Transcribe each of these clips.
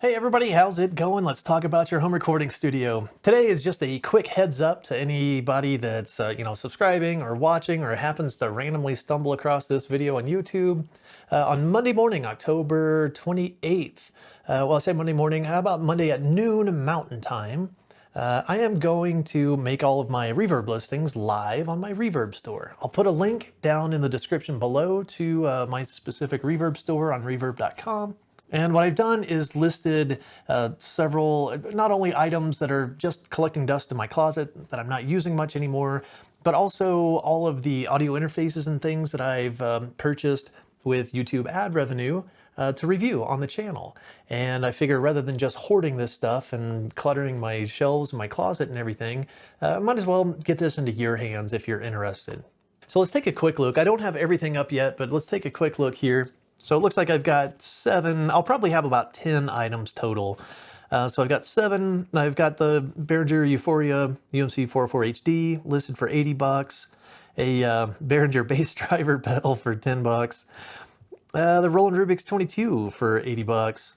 Hey everybody, how's it going? Let's talk about your home recording studio. Today is just a quick heads up to anybody that's subscribing or watching or happens to randomly stumble across this video on YouTube. On Monday morning, October 28th, well, I say Monday morning, how about Monday at noon Mountain Time? I am going to make all of my Reverb listings live on my Reverb store. I'll put a link down in the description below to my specific Reverb store on reverb.com. And what I've done is listed several, not only items that are just collecting dust in my closet that I'm not using much anymore, but also all of the audio interfaces and things that I've purchased with YouTube ad revenue to review on the channel. And I figure rather than just hoarding this stuff and cluttering my shelves and my closet and everything, I might as well get this into your hands if you're interested. So let's take a quick look. I don't have everything up yet, but let's take a quick look here. So it looks like I've got 7, I'll probably have about 10 items total. So I've got 7, I've got the Behringer Euphoria UMC 404 HD listed for 80 bucks, a Behringer bass driver pedal for 10 bucks, the Roland Rubik's 22 for 80 bucks,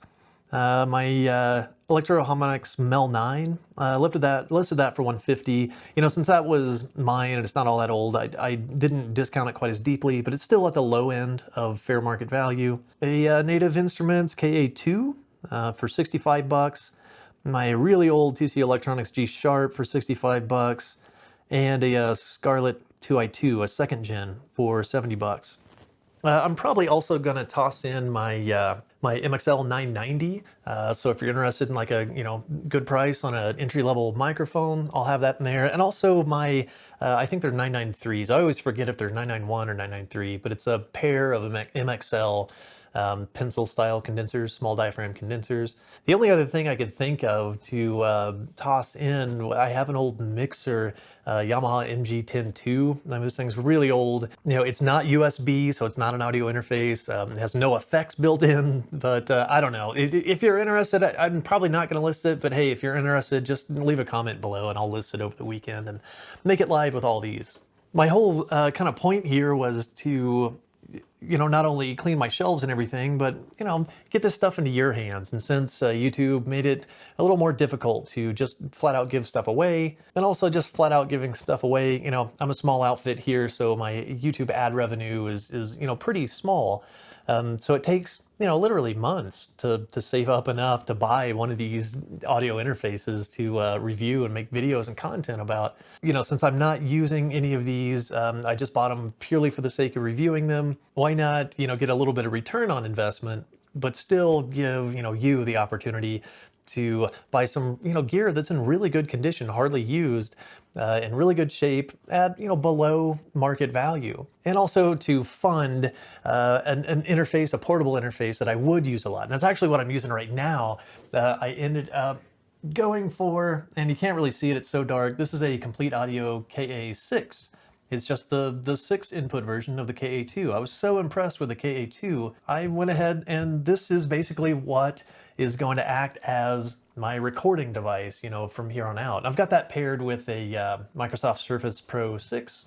my Electro Harmonix Mel 9, listed that for 150. Since that was mine and it's not all that old, I didn't discount it quite as deeply, but it's still at the low end of fair market value. A Native Instruments KA2 for 65 bucks. My really old TC Electronics G Sharp for 65 bucks. And a Scarlett 2i2, a second gen, for 70 bucks. I'm probably also going to toss in my my MXL 990. So if you're interested in like a good price on an entry-level microphone, I'll have that in there. And also my I think they're 993s. I always forget if they're 991 or 993, but it's a pair of MXL pencil style condensers, small diaphragm condensers. The only other thing I could think of to toss in, I have an old mixer, Yamaha MG102. This thing's really old. It's not USB, so it's not an audio interface. It has no effects built in, but I don't know. If you're interested, I'm probably not going to list it, but hey, if you're interested, just leave a comment below and I'll list it over the weekend and make it live with all these. My whole kind of point here was to not only clean my shelves and everything, but, get this stuff into your hands. And since YouTube made it a little more difficult to just flat out give stuff away, and also just flat out giving stuff away, I'm a small outfit here, so my YouTube ad revenue is pretty small. So it takes, literally months to save up enough to buy one of these audio interfaces to review and make videos and content about. Since I'm not using any of these, I just bought them purely for the sake of reviewing them. Why not, get a little bit of return on investment, but still give, you the opportunity to buy some, gear that's in really good condition, hardly used, in really good shape at, below market value. And also to fund an interface, a portable interface that I would use a lot. And that's actually what I'm using right now. I ended up going for, and you can't really see it, it's so dark. This is a Complete Audio KA6. It's just the 6 input version of the KA2. I was so impressed with the KA2, I went ahead and this is basically what is going to act as my recording device, from here on out. I've got that paired with a Microsoft Surface Pro 6.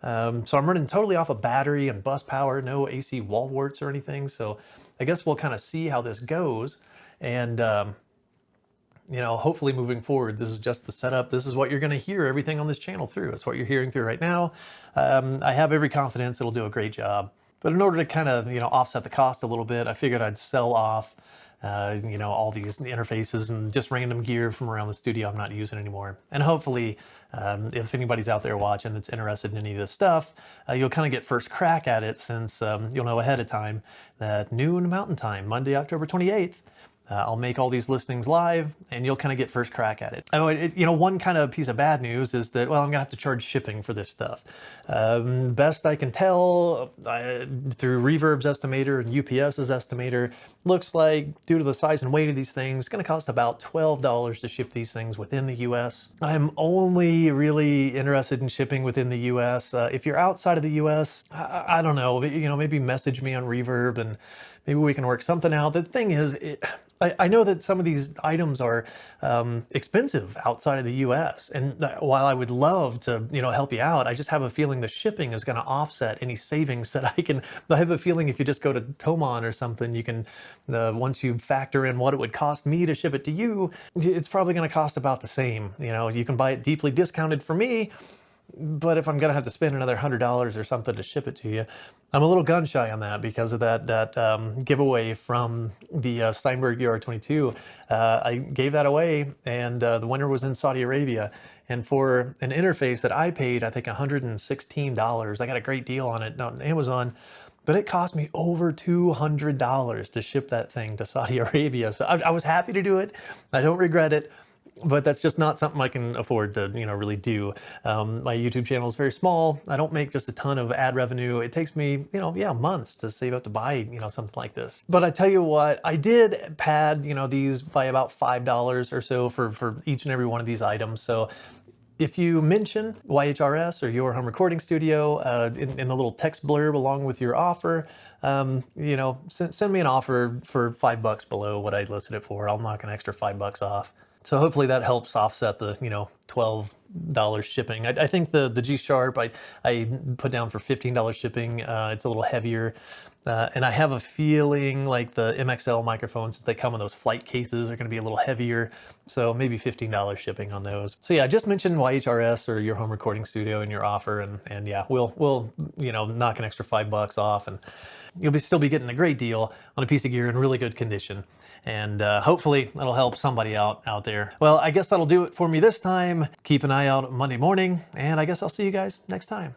So I'm running totally off a battery and bus power, no AC wall warts or anything. So I guess we'll kind of see how this goes. And hopefully moving forward, this is just the setup. This is what you're going to hear everything on this channel through. It's what you're hearing through right now. I have every confidence it'll do a great job. But in order to kind of, offset the cost a little bit, I figured I'd sell off, all these interfaces and just random gear from around the studio I'm not using anymore. And hopefully, if anybody's out there watching that's interested in any of this stuff, you'll kind of get first crack at it since you'll know ahead of time that noon Mountain Time, Monday, October 28th, I'll make all these listings live and you'll kind of get first crack at it. Oh, one kind of piece of bad news is that, well, I'm gonna have to charge shipping for this stuff. Best I can tell, through Reverb's estimator and UPS's estimator, looks like due to the size and weight of these things, it's gonna cost about $12 to ship these things within the US. I'm only really interested in shipping within the US. If you're outside of the US, I don't know, maybe message me on Reverb and maybe we can work something out. The thing is, I know that some of these items are expensive outside of the US. And while I would love to, help you out, I just have a feeling the shipping is going to offset any savings that I can. I have a feeling if you just go to Tomon or something, you can, once you factor in what it would cost me to ship it to you, it's probably going to cost about the same. You can buy it deeply discounted for me, but if I'm gonna have to spend another $100 or something to ship it to you, I'm a little gun shy on that because of that giveaway from the Steinberg UR22. I gave that away, and the winner was in Saudi Arabia. And for an interface that I paid, I think $116. I got a great deal on it on Amazon, but it cost me over $200 to ship that thing to Saudi Arabia. So I was happy to do it. I don't regret it. But that's just not something I can afford to, really do. My YouTube channel is very small. I don't make just a ton of ad revenue. It takes me, months to save up to buy, something like this. But I tell you what, I did pad, these by about $5 or so for each and every one of these items. So if you mention YHRS or Your Home Recording Studio in the little text blurb along with your offer, send me an offer for $5 below what I listed it for. I'll knock an extra $5 off. So hopefully that helps offset the, $12 shipping. I think the G Sharp I put down for $15 shipping. It's a little heavier. And I have a feeling like the MXL microphones, they come in those flight cases, are going to be a little heavier. So maybe $15 shipping on those. So yeah, just mention YHRS or Your Home Recording Studio in your offer. And yeah, we'll knock an extra $5 off, and you'll still be getting a great deal on a piece of gear in really good condition. And hopefully that'll help somebody out there. Well, I guess that'll do it for me this time. Keep an eye out Monday morning, and I guess I'll see you guys next time.